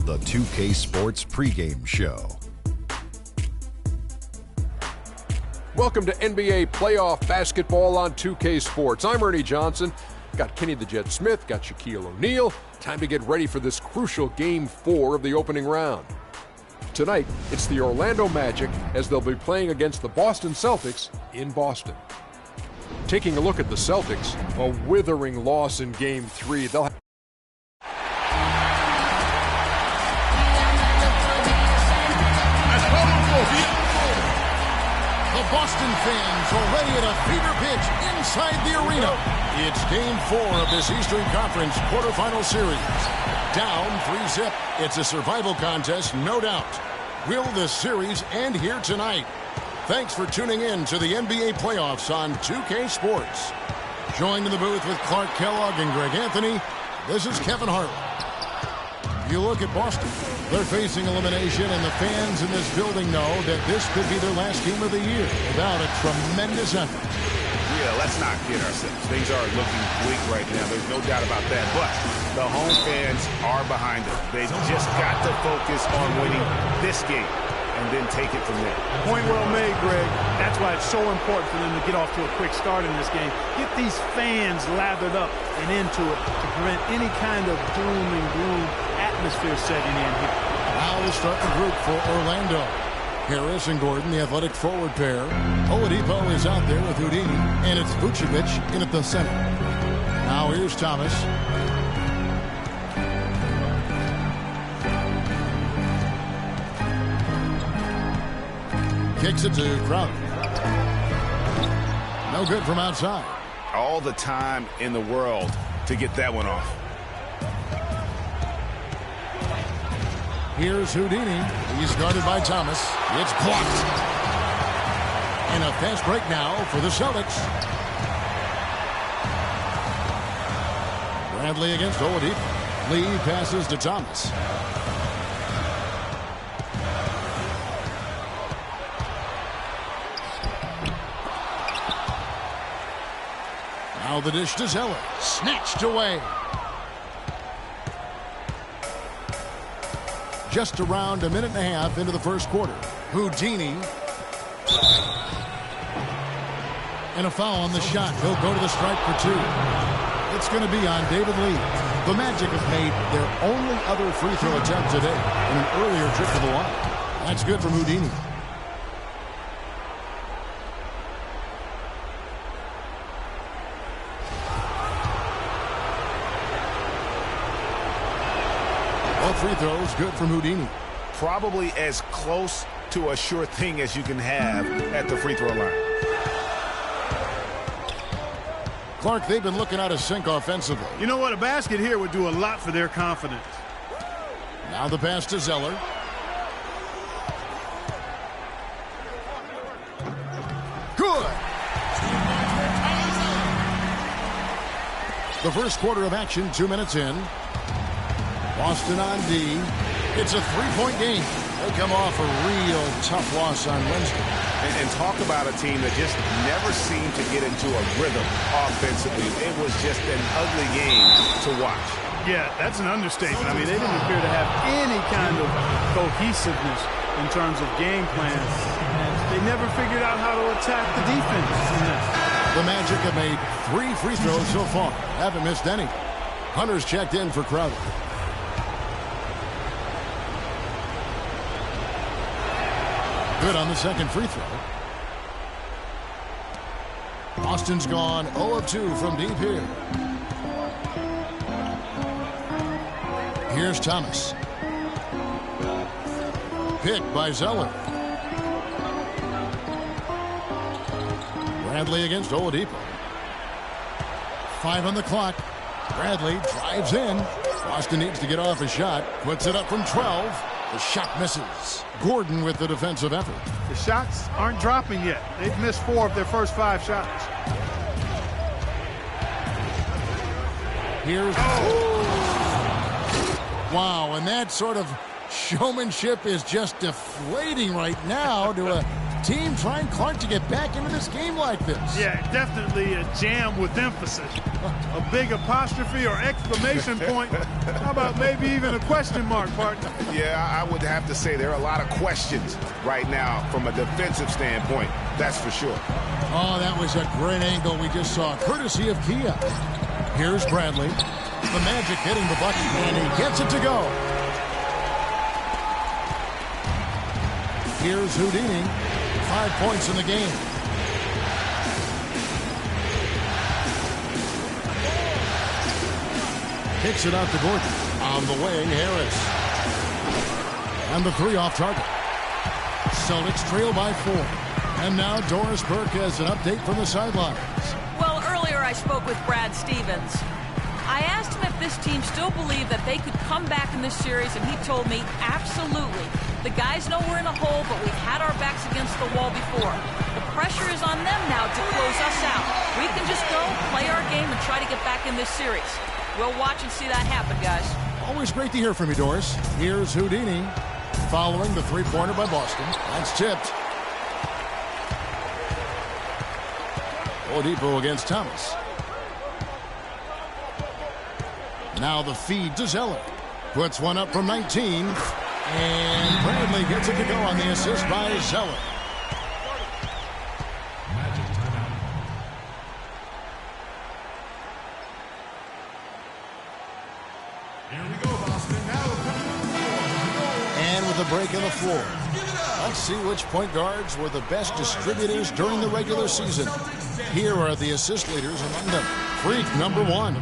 The 2K Sports pregame show. Welcome to NBA playoff basketball on 2K Sports. I'm Ernie Johnson. Got Kenny the Jet Smith, got Shaquille O'Neal. Time to get ready for this crucial Game 4 of the opening round. Tonight, it's the Orlando Magic as they'll be playing against the Boston Celtics in Boston. Taking a look at the Celtics, a withering loss in Game 3. They'll have The Boston fans already at a fever pitch inside the arena. It's Game 4 of this Eastern Conference quarterfinal series. Down 3-zip. It's a survival contest, no doubt. Will the series end here tonight? Thanks for tuning in to the NBA playoffs on 2K Sports. Joined in the booth with Clark Kellogg and Greg Anthony, this is Kevin Harlan. You look at Boston. They're facing elimination, and the fans in this building know that this could be their last game of the year without a tremendous effort. Yeah, let's not kid ourselves. Things are looking bleak right now. There's no doubt about that. But the home fans are behind them. They've just got to focus on winning this game and then take it from there. Point well made, Greg. That's why it's so important for them to get off to a quick start in this game. Get these fans lathered up and into it to prevent any kind of doom and gloom atmosphere setting in here. Now to start the group for Orlando. Harris and Gordon, the athletic forward pair. Oladipo is out there with Houdini, and it's Vucevic in at the center. Now here's Thomas. Kicks it to Crowder. No good from outside. All the time in the world to get that one off. Here's Houdini. He's guarded by Thomas. It's blocked. And a fast break now for the Celtics. Bradley against Oladipo. Lee passes to Thomas. Now the dish to Zeller. Snatched away. Just around a minute and a half into the first quarter. Houdini. And a foul on the shot. He'll go to the stripe for two. It's going to be on David Lee. The Magic have made their only other free throw attempt today in an earlier trip to the line. That's good from Houdini. Free throws good from Houdini. Probably as close to a sure thing as you can have at the free throw line. Clark, they've been looking out of sync offensively. You know what? A basket here would do a lot for their confidence. Now the pass to Zeller. Good. The first quarter of action, 2 minutes in. Boston on D. It's a three-point game. They come off a real tough loss on Wednesday. And talk about a team that just never seemed to get into a rhythm offensively. It was just an ugly game to watch. Yeah, that's an understatement. I mean, they didn't appear to have any kind of cohesiveness in terms of game plan. And they never figured out how to attack the defense in this. The Magic have made 3 free throws so far. Haven't missed any. Hunter's checked in for Crowder. Good on the second free throw. Boston's gone 0 of 2 from deep here. Here's Thomas. Picked by Zeller. Bradley against Oladipo. 5 on the clock. Bradley drives in. Boston needs to get off a shot. Puts it up from 12. The shot misses. Gordon with the defensive effort. The shots aren't dropping yet. They've missed 4 of their first 5 shots. Here's... Wow, and that sort of showmanship is just deflating right now to a team trying, Clark, to get back into this game like this? Yeah, definitely a jam with emphasis. A big apostrophe or exclamation point. How about maybe even a question mark, partner? Yeah, I would have to say there are a lot of questions right now from a defensive standpoint. That's for sure. Oh, that was a great angle we just saw, courtesy of Kia. Here's Bradley. The Magic hitting the bucket, and he gets it to go. Here's Houdini. 5 points in the game. Kicks it out to Gordon. On the wing, Harris. And the three off target. Celtics trail by 4. And now Doris Burke has an update from the sidelines. Well, earlier I spoke with Brad Stevens. I asked him if this team still believed that they could come back in this series, and he told me absolutely. The guys know we're in a hole, but we've had our backs against the wall before. The pressure is on them now to close us out. We can just go, play our game, and try to get back in this series. We'll watch and see that happen, guys. Always great to hear from you, Doris. Here's Houdini. Following the three-pointer by Boston. That's tipped. Oladipo against Thomas. Now the feed to Zeller. Puts one up from 19. And Bradley gets it to go on the assist by Zeller. And with a break in the floor. Let's see which point guards were the best distributors during the regular season. Here are the assist leaders among them. Freak number 1.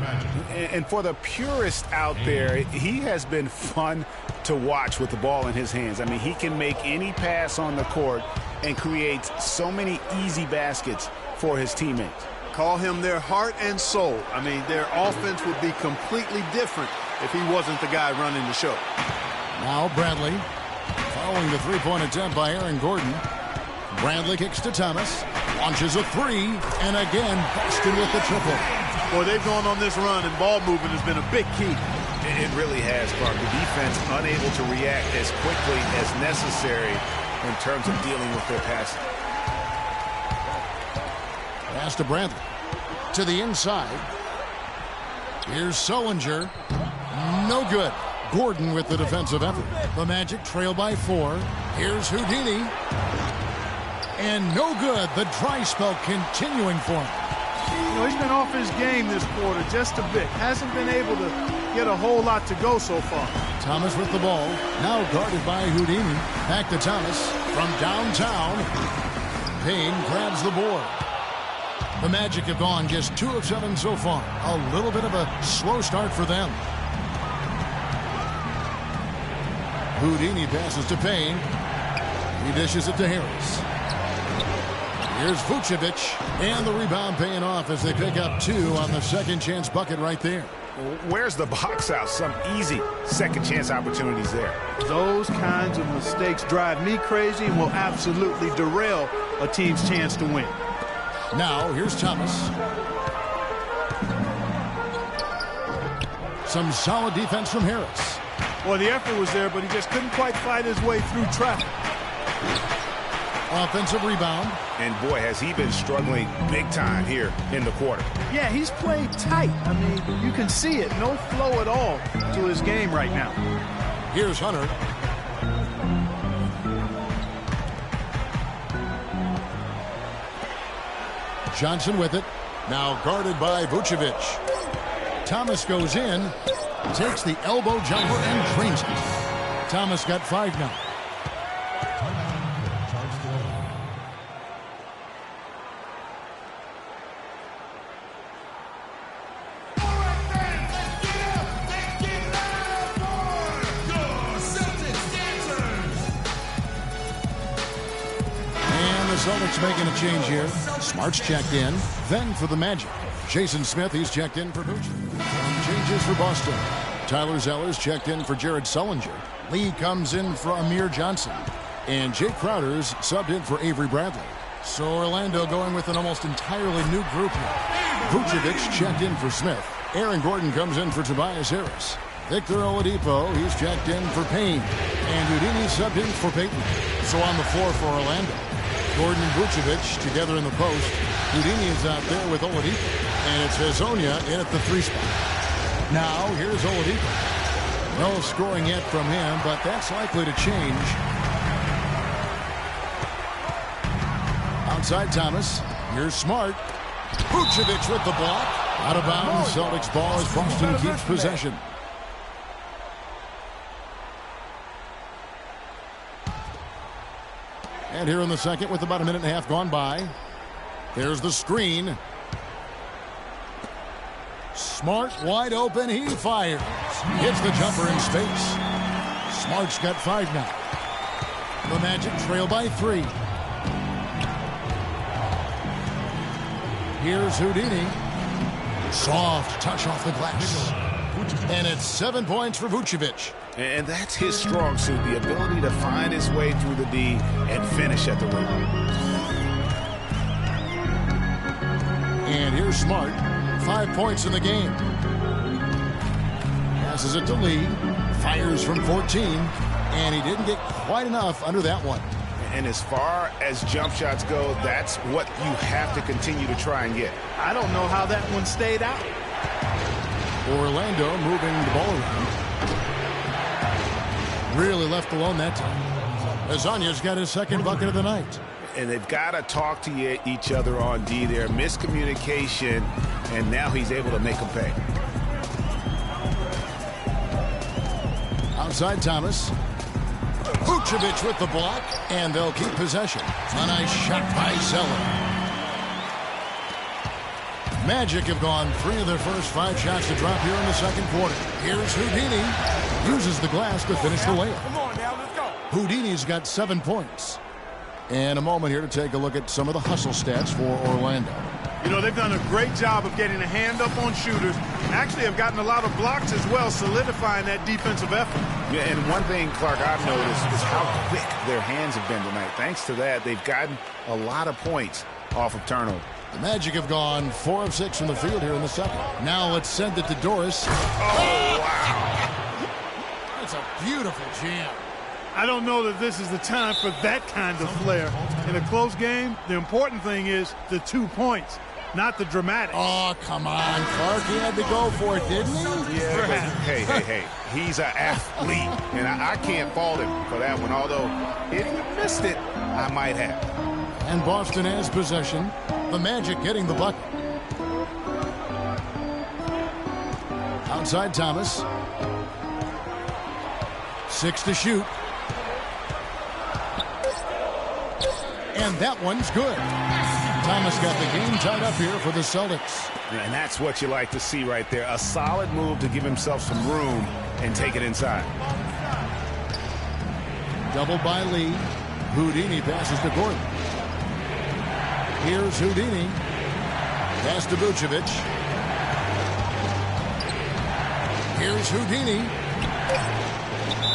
And for the purist out there, he has been fun to watch with the ball in his hands. I mean, he can make any pass on the court and create so many easy baskets for his teammates. Call him their heart and soul. I mean, their offense would be completely different if he wasn't the guy running the show. Now Bradley, following the three-point attempt by Aaron Gordon. Bradley kicks to Thomas, launches a three, and again, Boston with the triple. Boy, they've gone on this run, and ball movement has been a big key. It really has, Clark. The defense unable to react as quickly as necessary in terms of dealing with their passing. Pass to Bradley. To the inside. Here's Sullinger. No good. Gordon with the defensive effort. The Magic trail by 4. Here's Houdini. And no good. The dry spell continuing for him. You know, he's been off his game this quarter just a bit. Hasn't been able to get a whole lot to go so far. Thomas with the ball. Now guarded by Houdini. Back to Thomas from downtown. Payne grabs the board. The Magic have gone just 2 of 7 so far. A little bit of a slow start for them. Houdini passes to Payne. He dishes it to Harris. Here's Vucevic, and the rebound paying off as they pick up 2 on the second chance bucket right there. Where's the box out? Some easy second chance opportunities there. Those kinds of mistakes drive me crazy and will absolutely derail a team's chance to win. Now, here's Thomas. Some solid defense from Harris. Well, the effort was there, but he just couldn't quite fight his way through traffic. Offensive rebound. And boy, has he been struggling big time here in the quarter. Yeah, he's played tight. I mean, you can see it. No flow at all to his game right now. Here's Hunter. Johnson with it. Now guarded by Vucevic. Thomas goes in, takes the elbow jumper and drains it. Thomas got 5 now. Celtics making a change here. Smart's checked in. Then for the Magic, Jason Smith, he's checked in for Vucevic. Changes for Boston. Tyler Zeller's checked in for Jared Sullinger. Lee comes in for Amir Johnson. And Jake Crowder's subbed in for Avery Bradley. So Orlando going with an almost entirely new group here. Vucevic checked in for Smith. Aaron Gordon comes in for Tobias Harris. Victor Oladipo, he's checked in for Payne. And Houdini subbed in for Payton. So on the floor for Orlando, Gordon and Vucevic together in the post. Houdini is out there with Oladipo. And it's Hezonja in at the 3 spot. Now, here's Oladipo. No scoring yet from him, but that's likely to change. Outside Thomas. Here's Smart. Vucevic with the block. Out of bounds. Celtics ball as Boston keeps possession. And here in the second with about a minute and a half gone by. There's the screen. Smart wide open. He fires. Hits the jumper in space. Smart's got 5 now. The Magic trail by 3. Here's Houdini. Soft touch off the glass. And it's 7 points for Vucevic. And that's his strong suit, the ability to find his way through the D and finish at the rim. And here's Smart. 5 points in the game. Passes it to Lee. Fires from 14. And he didn't get quite enough under that one. And as far as jump shots go, that's what you have to continue to try and get. I don't know how that one stayed out. Orlando moving the ball around. Really left alone that time. Hezonja's got his second bucket of the night. And they've got to talk to each other on D there. Miscommunication, and now he's able to make them pay. Outside Thomas. Vucevic with the block, and they'll keep possession. A nice shot by Zeller. Magic have gone 3 of their first 5 shots to drop here in the second quarter. Here's Houdini. Uses the glass to finish the layup. Come on now, let's go. Houdini's got 7 points. And a moment here to take a look at some of the hustle stats for Orlando. You know, they've done a great job of getting a hand up on shooters. Actually have gotten a lot of blocks as well, solidifying that defensive effort. Yeah, and one thing, Clark, I've noticed is how quick their hands have been tonight. Thanks to that, they've gotten a lot of points off of turnover. The Magic have gone 4 of 6 from the field here in the second. Now let's send it to Doris. Oh, wow. That's a beautiful jam. I don't know that this is the time for that kind of flair. In a close game, the important thing is the 2 points, not the dramatic. Oh, come on, Clark. He had to go for it, didn't he? Yeah, hey. He's an athlete, and I can't fault him for that one. Although, if he missed it, I might have. And Boston has possession. The Magic getting the bucket. Outside Thomas. 6 to shoot. And that one's good. Thomas got the game tied up here for the Celtics. And that's what you like to see right there. A solid move to give himself some room and take it inside. Doubled by Lee. Houdini passes to Gordon. Here's Houdini. Pass to Vucevic. Here's Houdini.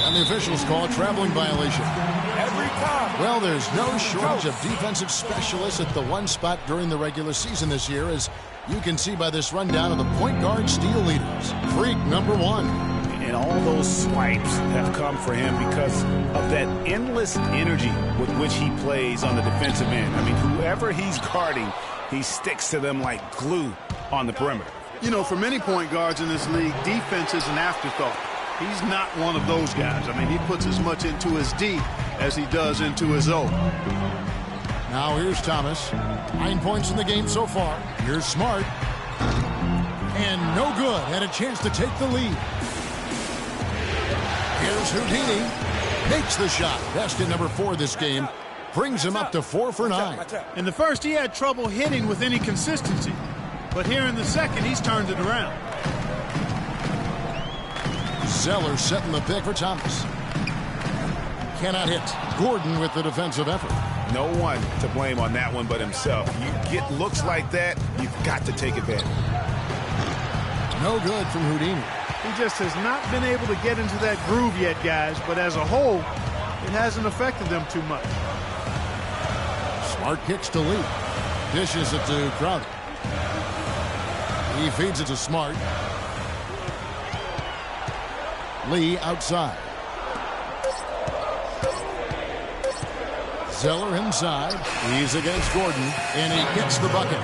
And the officials call a traveling violation. Every time. Well, there's no shortage of defensive specialists at the one spot during the regular season this year, as you can see by this rundown of the point guard steal leaders. Freak number 1. And all those swipes have come for him because of that endless energy with which he plays on the defensive end. I mean, whoever he's guarding, he sticks to them like glue on the perimeter. You know, for many point guards in this league, defense is an afterthought. He's not one of those guys. I mean, he puts as much into his D as he does into his O. Now here's Thomas. 9 points in the game so far. Here's Smart. And no good. Had a chance to take the lead. Here's Houdini. Makes the shot. Basket number 4 this game. Brings him up to 4 for 9. In the first, he had trouble hitting with any consistency. But here in the second, he's turned it around. Zeller setting the pick for Thomas. Cannot hit. Gordon with the defensive effort. No one to blame on that one but himself. You get looks like that, you've got to take advantage. No good from Houdini. He just has not been able to get into that groove yet, guys. But as a whole, it hasn't affected them too much. Smart kicks to Lee. Dishes it to Crowder. He feeds it to Smart. Lee outside. Zeller inside. He's against Gordon, and he gets the bucket.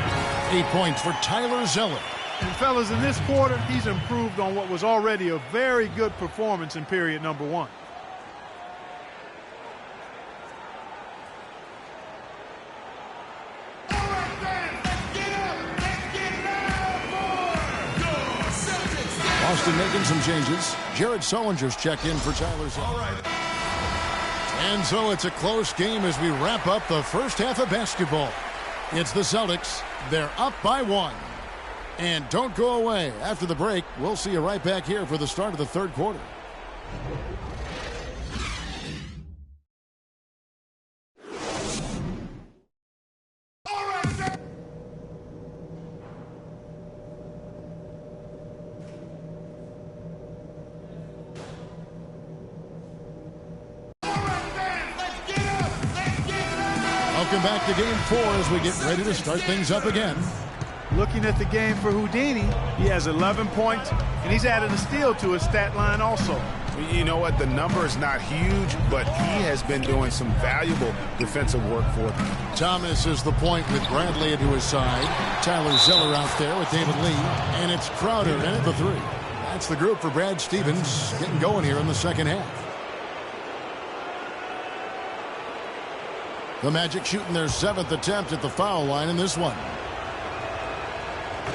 8 points for Tyler Zeller. And fellas, in this quarter, he's improved on what was already a very good performance in period number 1. Boston making some changes. Jared Sullinger's checked in for Tyler Zeller. And so it's a close game as we wrap up the first half of basketball. It's the Celtics. They're up by 1. And don't go away. After the break, we'll see you right back here for the start of the third quarter. Welcome back to Game 4 as we get ready to start things up again. Looking at the game for Houdini, he has 11 points, and he's added a steal to his stat line also. You know what? The number is not huge, but he has been doing some valuable defensive work for them. Thomas is the point with Bradley into his side. Tyler Zeller out there with David Lee. And it's Crowder in at the 3. That's the group for Brad Stevens getting going here in the second half. The Magic shooting their 7th attempt at the foul line in this one.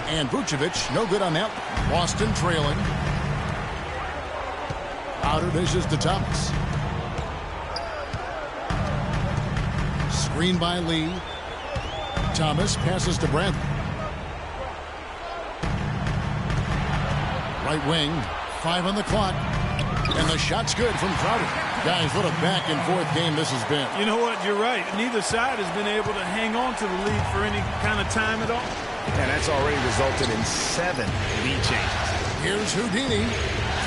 And Vucevic, no good on that. Boston trailing. Outer dishes to Thomas. Screen by Lee. Thomas passes to Bradley. Right wing. 5 on the clock. And the shot's good from Crowder. Guys, what a back-and-forth game this has been. You know what? You're right. Neither side has been able to hang on to the lead for any kind of time at all. And that's already resulted in 7 lead changes. Here's Houdini.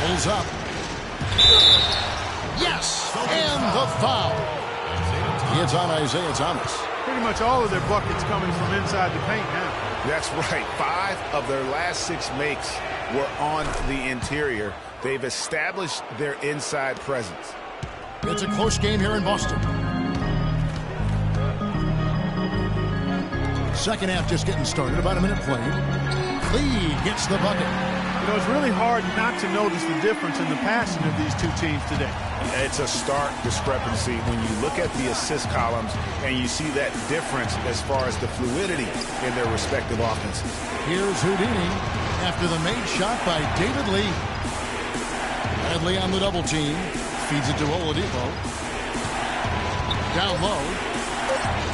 Pulls up. Yes! And the foul. It's on Isaiah Thomas. Pretty much all of their buckets coming from inside the paint now. That's right. 5 of their last 6 makes were on the interior. They've established their inside presence. It's a close game here in Boston. Second half just getting started. About a minute played. Lee gets the bucket. You know, it's really hard not to notice the difference in the passing of these two teams today. It's a stark discrepancy when you look at the assist columns and you see that difference as far as the fluidity in their respective offenses. Here's Houdini after the made shot by David Lee. Bradley on the double team. Feeds it to Oladipo. Down low.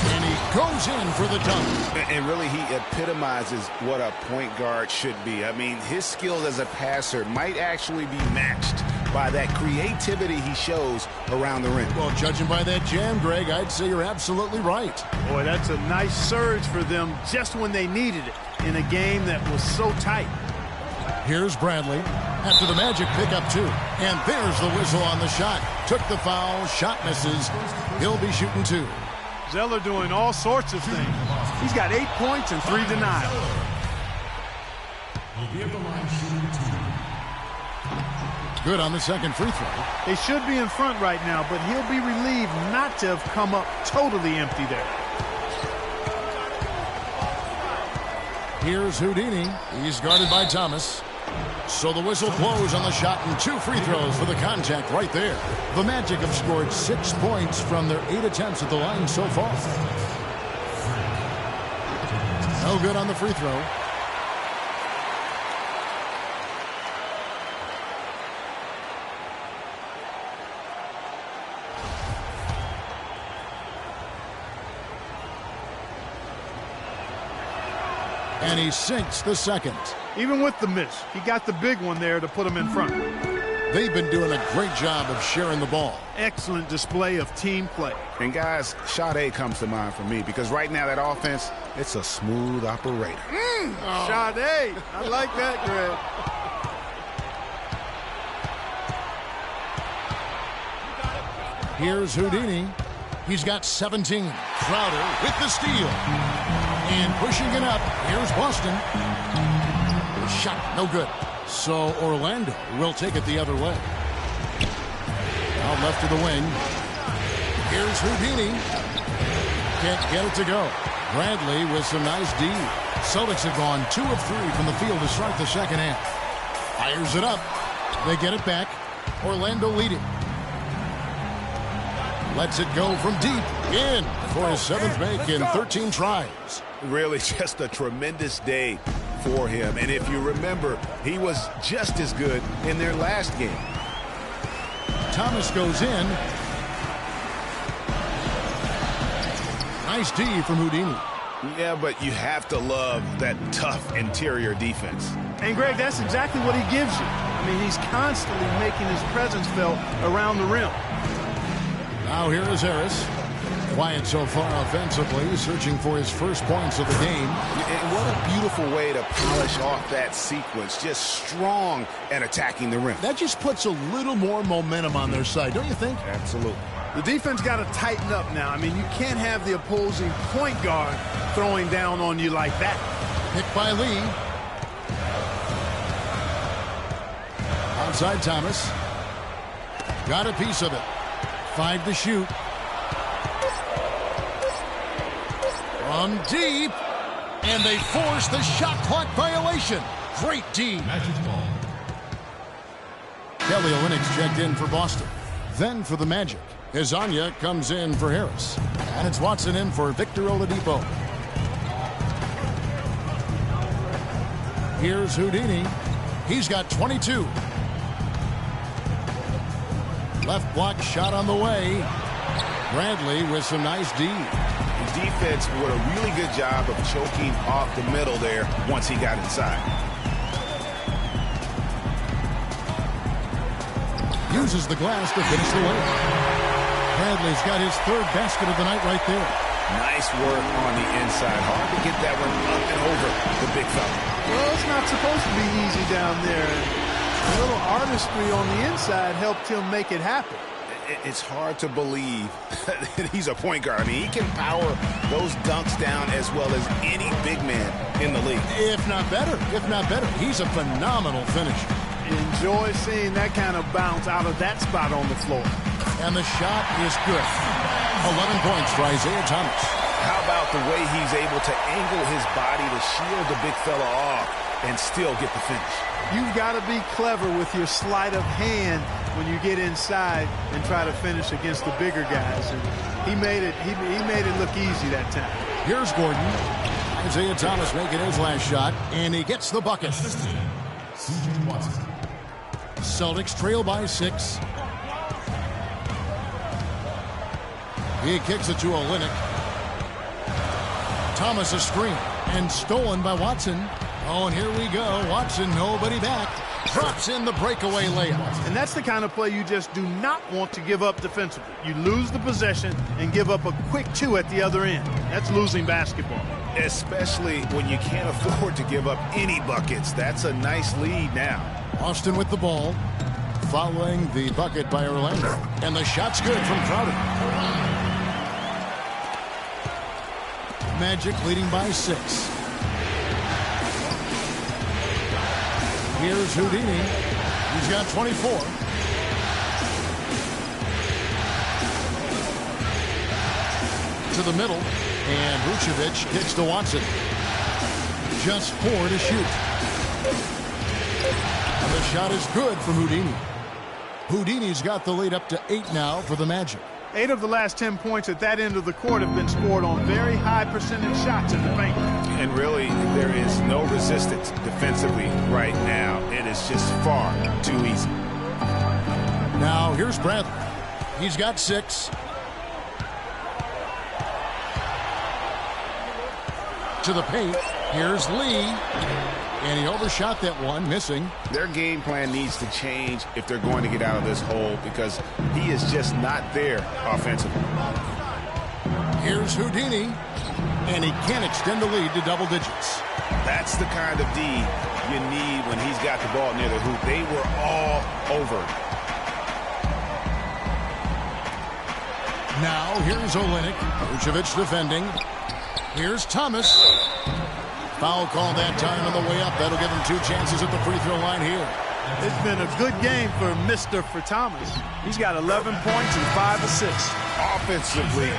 And he goes in for the dunk. And really, he epitomizes what a point guard should be. I mean, his skills as a passer might actually be matched by that creativity he shows around the rim. Well, judging by that jam, Greg, I'd say you're absolutely right. Boy, that's a nice surge for them just when they needed it in a game that was so tight. Here's Bradley after the Magic pick up 2. And there's the whistle on the shot. Took the foul. Shot misses. He'll be shooting 2. Zeller doing all sorts of things. He's got 8 points and 3 denials. Good on the second free throw. They should be in front right now, but he'll be relieved not to have come up totally empty there. Here's Houdini. He's guarded by Thomas. So the whistle blows on the shot and 2 free throws for the contact right there. The Magic have scored 6 points from their 8 attempts at the line so far. No good on the free throw. And he sinks the second. Even with the miss, he got the big one there to put him in front. They've been doing a great job of sharing the ball. Excellent display of team play. And guys, Sade comes to mind for me because right now that offense, it's a smooth operator. Sade, I like that, Greg. Here's Houdini. He's got 17. Crowder with the steal. And pushing it up, here's Boston. The shot, no good. So Orlando will take it the other way. Out left to the wing. Here's Houdini. Can't get it to go. Bradley with some nice D. Celtics have gone 2 of 3 from the field to start the second half. Fires it up. They get it back. Orlando leading. Lets it go from deep. In for his 7th make in 13 tries. Really just a tremendous day for him. And if you remember, he was just as good in their last game. Thomas goes in. Nice D from Houdini. Yeah, but you have to love that tough interior defense. And, Greg, that's exactly what he gives you. I mean, he's constantly making his presence felt around the rim. Now here is Harris. Quiet so far offensively, searching for his first points of the game. And what a beautiful way to polish off that sequence. Just strong at attacking the rim. That just puts a little more momentum on their side, don't you think? Absolutely. The defense got to tighten up now. I mean, you can't have the opposing point guard throwing down on you like that. Picked by Lee. Outside Thomas. Got a piece of it. 5 to shoot. From deep. And they force the shot clock violation. Great D. Kelly Olynyk's checked in for Boston. Then for the Magic. Hezonja comes in for Harris. And it's Watson in for Victor Oladipo. Here's Houdini. He's got 22. Left block shot on the way. Bradley with some nice D. The defense did a really good job of choking off the middle there once he got inside. Uses the glass to finish the layup. Bradley's got his 3rd basket of the night right there. Nice work on the inside. Hard to get that one up and over the big fella. Well, it's not supposed to be easy down there. A little artistry on the inside helped him make it happen. It's hard to believe that he's a point guard. I mean, he can power those dunks down as well as any big man in the league. If not better. He's a phenomenal finisher. Enjoy seeing that kind of bounce out of that spot on the floor. And the shot is good. 11 points for Isaiah Thomas. How about the way he's able to angle his body to shield the big fella off and still get the finish? You've got to be clever with your sleight of hand when you get inside and try to finish against the bigger guys. And he made it look easy that time. Here's Gordon. Isaiah Thomas making his last shot, and he gets the bucket. Celtics trail by 6. He kicks it to Olynyk. Thomas a screen and stolen by Watson. Oh, and here we go. Watson, nobody back. Drops in the breakaway layup. And that's the kind of play you just do not want to give up defensively. You lose the possession and give up a quick 2 at the other end. That's losing basketball. Especially when you can't afford to give up any buckets. That's a nice lead now. Austin with the ball. Following the bucket by Orlando. And the shot's good from Crowder. Magic leading by 6. Here's Houdini. He's got 24. To the middle. And Vucevic kicks to Watson. Just 4 to shoot. And the shot is good from Houdini. Houdini's got the lead up to 8 now for the Magic. 8 of the last 10 points at that end of the court have been scored on very high percentage shots in the paint. And really, there is no resistance defensively right now. It is just far too easy. Now, here's Bradley. He's got 6. To the paint. Here's Lee. And he overshot that one, missing. Their game plan needs to change if they're going to get out of this hole because he is just not there offensively. Here's Houdini. And he can't extend the lead to double digits. That's the kind of D you need when he's got the ball near the hoop. They were all over. Now, here's Olynyk. Vucevic defending. Here's Thomas. Foul call that time on the way up. That'll give him 2 chances at the free throw line here. It's been a good game for Mr. for Thomas. He's got 11 points and 5 assists. Offensively,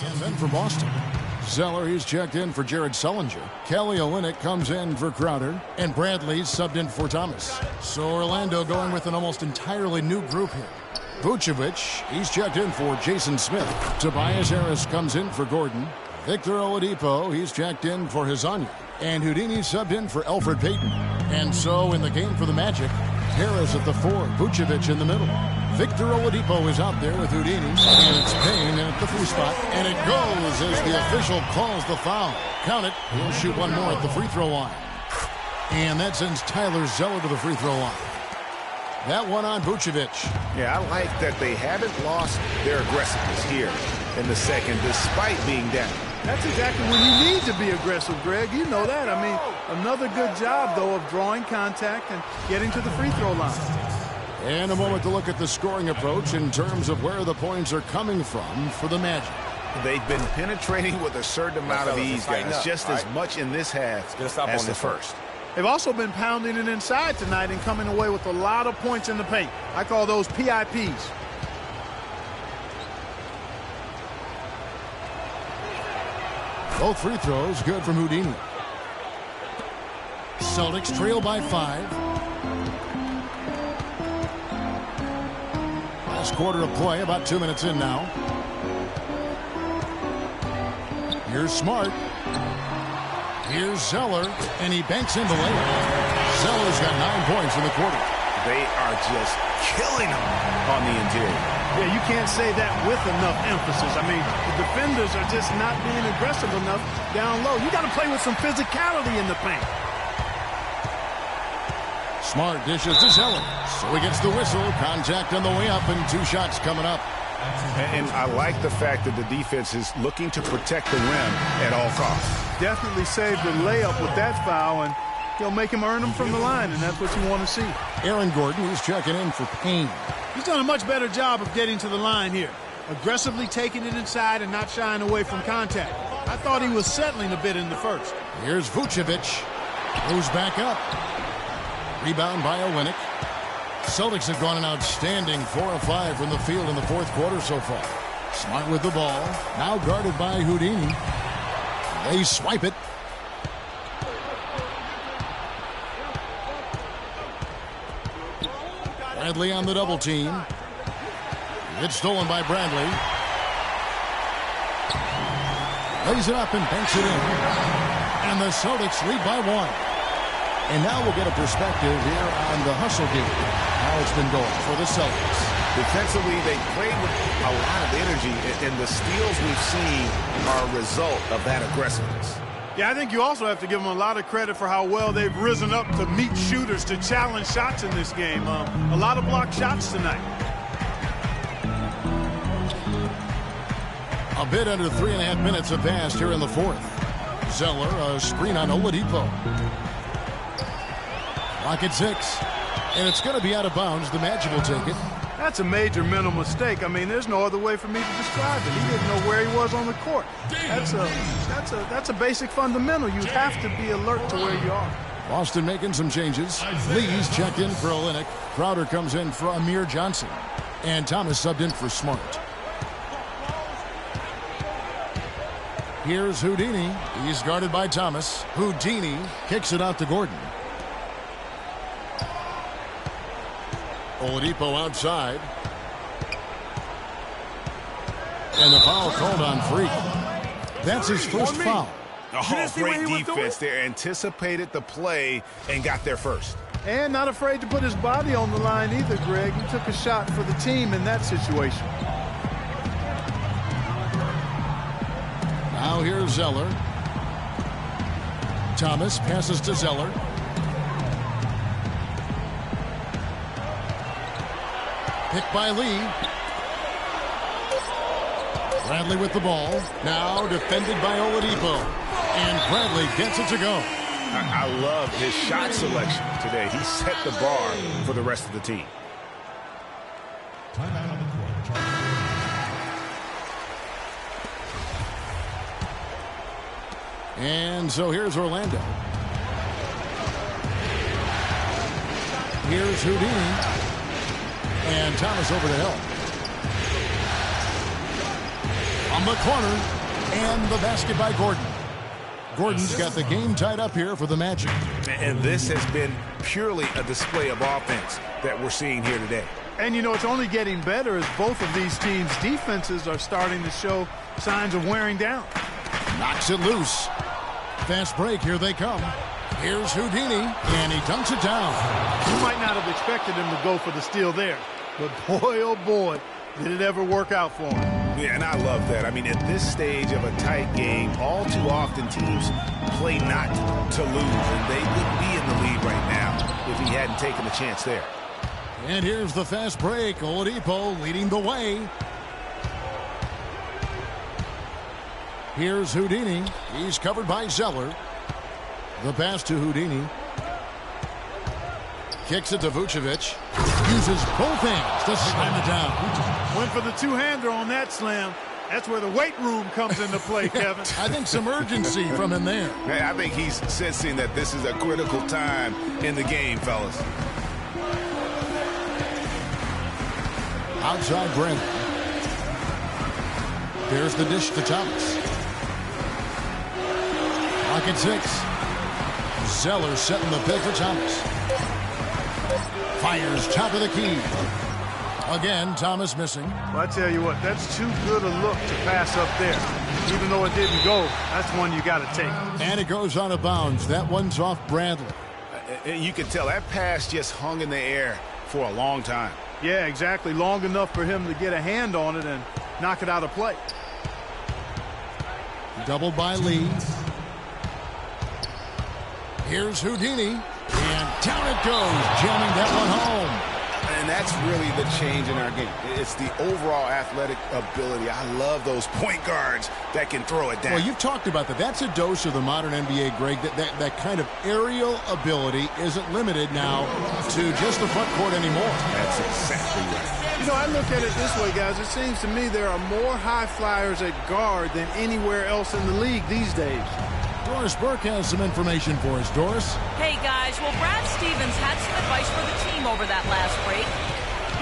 And then for Boston, Zeller, he's checked in for Jared Sullinger. Kelly Olynyk comes in for Crowder. And Bradley's subbed in for Thomas. So Orlando going with an almost entirely new group here. Vucevic, he's checked in for Jason Smith. Tobias Harris comes in for Gordon. Victor Oladipo, he's checked in for Hezonja. And Houdini subbed in for Elfrid Payton. And so in the game for the Magic, Harris at the 4, Vucevic in the middle. Victor Oladipo is out there with Houdini, and it's Payne at the free spot. And it goes as the official calls the foul. Count it. He'll shoot one more at the free throw line. And that sends Tyler Zeller to the free throw line. That one on Vucevic. Yeah, I like that they haven't lost their aggressiveness here in the second, despite being down. That's exactly when you need to be aggressive, Greg. You know that. I mean, another good job, though, of drawing contact and getting to the free throw line. And a moment to look at the scoring approach in terms of where the points are coming from for the Magic. They've been penetrating with a certain amount of ease, guys, just as much in this half as the first. They've also been pounding it inside tonight and coming away with a lot of points in the paint. I call those PIPs. Both free throws good from Houdini. Celtics trail by 5. Last quarter of play, about 2 minutes in now. Here's Smart. Here's Zeller, and he banks in the layup. Zeller's got 9 points in the quarter. They are just killing them on the interior. Yeah, you can't say that with enough emphasis. I mean, the defenders are just not being aggressive enough down low. You got to play with some physicality in the paint. Smart dishes to Zeller. So he gets the whistle. Contact on the way up, and 2 shots coming up. And I like the fact that the defense is looking to protect the rim at all costs. Definitely saved the layup with that foul, and he'll make him earn them from the line, and that's what you want to see. Aaron Gordon, he's checking in for Payne. He's done a much better job of getting to the line here. Aggressively taking it inside and not shying away from contact. I thought he was settling a bit in the first. Here's Vucevic. Moves back up. Rebound by Olynyk. Celtics have gone an outstanding 4 of 5 from the field in the fourth quarter so far. Smart with the ball. Now guarded by Houdini. They swipe it. Bradley on the double team. It's stolen by Bradley. Lays it up and banks it in. And the Celtics lead by 1. And now we'll get a perspective here on the hustle game. How it's been going for the Celtics. Defensively, they played with a lot of energy, and the steals we've seen are a result of that aggressiveness. Yeah, I think you also have to give them a lot of credit for how well they've risen up to meet shooters to challenge shots in this game. A lot of blocked shots tonight. A bit under 3.5 minutes have passed here in the fourth. Zeller, a screen on Oladipo. Clock at 6. And it's going to be out of bounds. The Magic will take it. That's a major mental mistake. I mean, there's no other way for me to describe it. He didn't know where he was on the court. That's a basic fundamental. You have to be alert to where you are. Boston making some changes. Lee's checked in for Olynyk. Crowder comes in for Amir Johnson. And Thomas subbed in for Smart. Here's Houdini. He's guarded by Thomas. Houdini kicks it out to Gordon. Oladipo outside. And the foul called on Freak. That's his first foul. Oh, great defense there. Anticipated the play and got there first. And not afraid to put his body on the line either, Greg. He took a shot for the team in that situation. Now here's Zeller. Thomas passes to Zeller. Picked by Lee. Bradley with the ball. Now defended by Oladipo. And Bradley gets it to go. I love his shot selection today. He set the bar for the rest of the team. Timeout on the court. And so here's Orlando. Here's Houdini. And Thomas over to help. From the corner, and the basket by Gordon. Gordon's got the game tied up here for the Magic. And this has been purely a display of offense that we're seeing here today. And, you know, it's only getting better as both of these teams' defenses are starting to show signs of wearing down. Knocks it loose. Fast break, here they come. Here's Houdini, and he dunks it down. You might not have expected him to go for the steal there, but boy, oh boy, did it ever work out for him. Yeah, and I love that. I mean, at this stage of a tight game, all too often teams play not to lose, and they wouldn't be in the lead right now if he hadn't taken a chance there. And here's the fast break. Oladipo leading the way. Here's Houdini. He's covered by Zeller. The pass to Houdini. Kicks it to Vucevic. Uses both hands to slam it down. Went for the two-hander on that slam. That's where the weight room comes into play, Kevin. I think some urgency from him there. Hey, I think he's sensing that this is a critical time in the game, fellas. Outside Brandon. There's the dish to Thomas. Clock at 6. Zeller setting the pick for Thomas. Fires top of the key. Again, Thomas missing. Well, I tell you what, that's too good a look to pass up there. Even though it didn't go, that's one you got to take. And it goes out of bounds. That one's off Bradley. You can tell that pass just hung in the air for a long time. Yeah, exactly. Long enough for him to get a hand on it and knock it out of play. Doubled by Lee. Here's Houdini. And down it goes, jamming that one home. And that's really the change in our game. It's the overall athletic ability. I love those point guards that can throw it down. Well, you've talked about that. That's a dose of the modern NBA, Greg. That kind of aerial ability isn't limited now to just the front court anymore. That's exactly right. You know, I look at it this way, guys. It seems to me there are more high flyers at guard than anywhere else in the league these days. Doris Burke has some information for us. Doris? Hey, guys. Well, Brad Stevens had some advice for the team over that last break.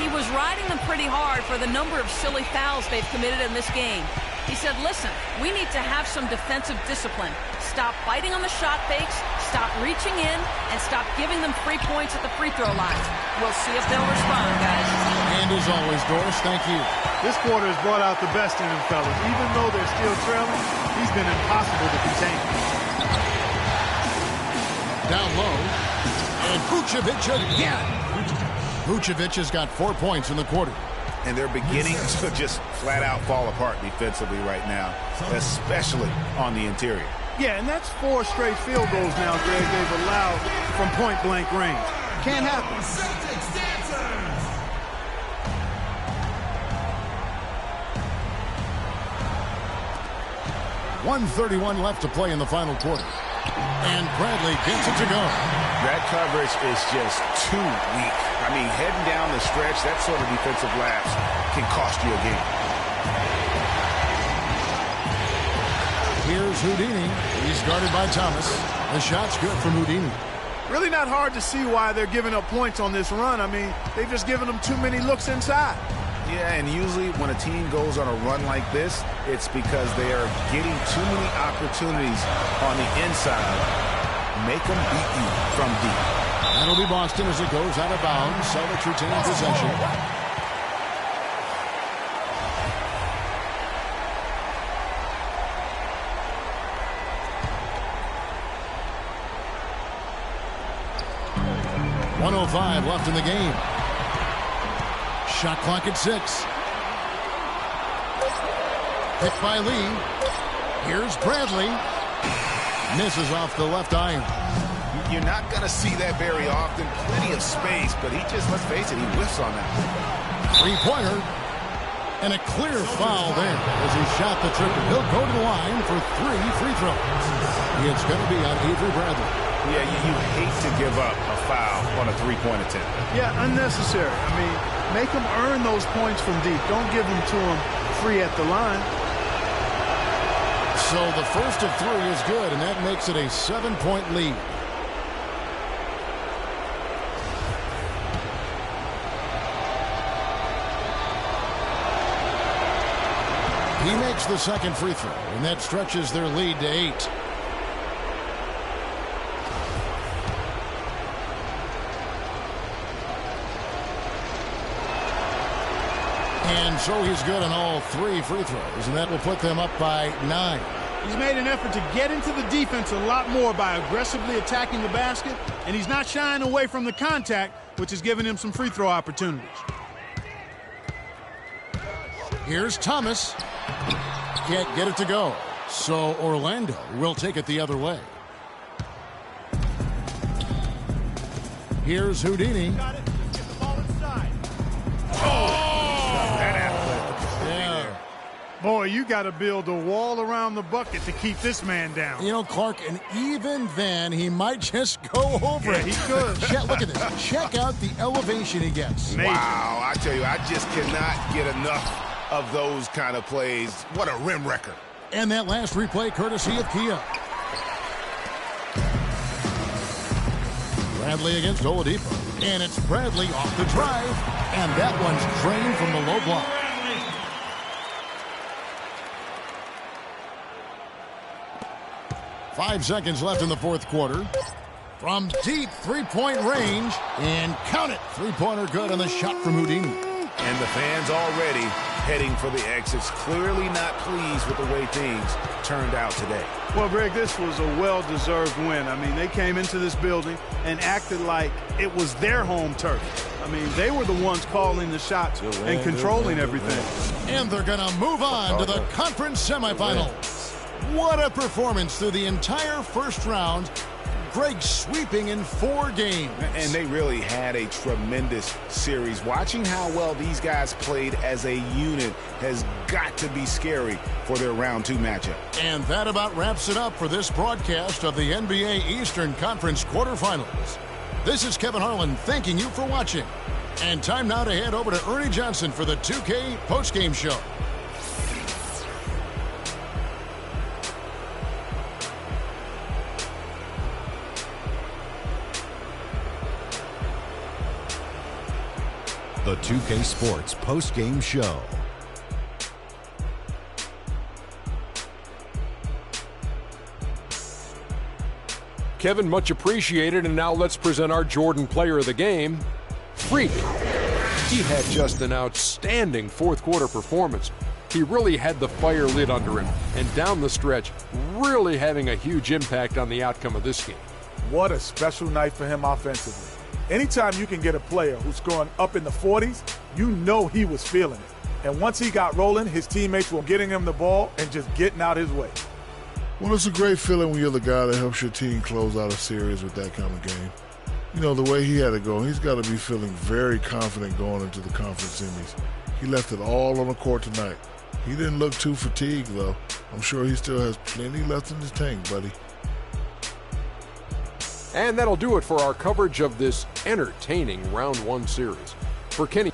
He was riding them pretty hard for the number of silly fouls they've committed in this game. He said, listen, we need to have some defensive discipline. Stop biting on the shot fakes, stop reaching in, and stop giving them free points at the free throw line. We'll see if they'll respond, guys. And as always, Doris, thank you. This quarter has brought out the best in him, fellas. Even though they're still trailing, he's been impossible to contain. Down low. And Vucevic again. Vucevic has got 4 points in the quarter. And they're beginning to just flat out fall apart defensively right now, especially on the interior. Yeah, and that's 4 straight field goals now, Greg, they've allowed from point-blank range. Can't happen. 1:31 left to play in the final quarter. And Bradley gets it to go. That coverage is just too weak. I mean, heading down the stretch, that sort of defensive lapse can cost you a game. Here's Houdini. He's guarded by Thomas. The shot's good from Houdini. Really not hard to see why they're giving up points on this run. I mean, they've just given them too many looks inside. Yeah, and usually when a team goes on a run like this, it's because they are getting too many opportunities on the inside. Make them beat you from deep. That'll be Boston as it goes out of bounds. Celtics retain possession. .105 left in the game. Shot clock at 6. Picked by Lee. Here's Bradley. Misses off the left iron. You're not going to see that very often. Plenty of space, but he just, let's face it, he whiffs on that. Three-pointer. And a clear foul there as he shot the triple. He'll go to the line for 3 free throws. It's going to be on Avery Bradley. Yeah, you hate to give up a foul on a three-point attempt. Yeah, unnecessary. I mean, make them earn those points from deep. Don't give them to them free at the line. So the first of 3 is good, and that makes it a 7-point lead. He makes the second free throw, and that stretches their lead to 8. And so he's good on all 3 free throws, and that will put them up by 9. He's made an effort to get into the defense a lot more by aggressively attacking the basket, and he's not shying away from the contact, which has given him some free throw opportunities. Here's Thomas. Can't get it to go. So Orlando will take it the other way. Here's Houdini. Boy, you got to build a wall around the bucket to keep this man down. You know, Clark, and even then, he might just go over it. He could. Look at this. Check out the elevation he gets. Amazing. Wow, I tell you, I just cannot get enough of those kind of plays. What a rim wrecker. And that last replay courtesy of Kia. Bradley against Oladipo. And it's Bradley off the drive. And that one's drained from the low block. Five seconds left in the fourth quarter. From deep three-point range. And count it. Three-pointer good on the shot from Houdini. And the fans already heading for the exits. Clearly not pleased with the way things turned out today. Well, Greg, this was a well-deserved win. I mean, they came into this building and acted like it was their home turf. I mean, they were the ones calling the shots and controlling everything. And they're going to move on to the conference semifinals. What a performance through the entire first round. Greg sweeping in 4 games. And they really had a tremendous series. Watching how well these guys played as a unit has got to be scary for their round 2 matchup. And that about wraps it up for this broadcast of the NBA Eastern Conference quarterfinals. This is Kevin Harlan thanking you for watching. And time now to head over to Ernie Johnson for the 2K postgame show. The 2K Sports post-game show. Kevin, much appreciated, and now let's present our Jordan Player of the Game, Freak. He had just an outstanding fourth quarter performance. He really had the fire lit under him, and down the stretch, really having a huge impact on the outcome of this game. What a special night for him offensively. Anytime you can get a player who's scoring up in the 40s, you know he was feeling it. And once he got rolling, his teammates were getting him the ball and just getting out his way. Well, it's a great feeling when you're the guy that helps your team close out a series with that kind of game. You know, the way he had to go, he's got to be feeling very confident going into the conference semis. He left it all on the court tonight. He didn't look too fatigued, though. I'm sure he still has plenty left in his tank, buddy. And that'll do it for our coverage of this entertaining Round 1 series. For Kenny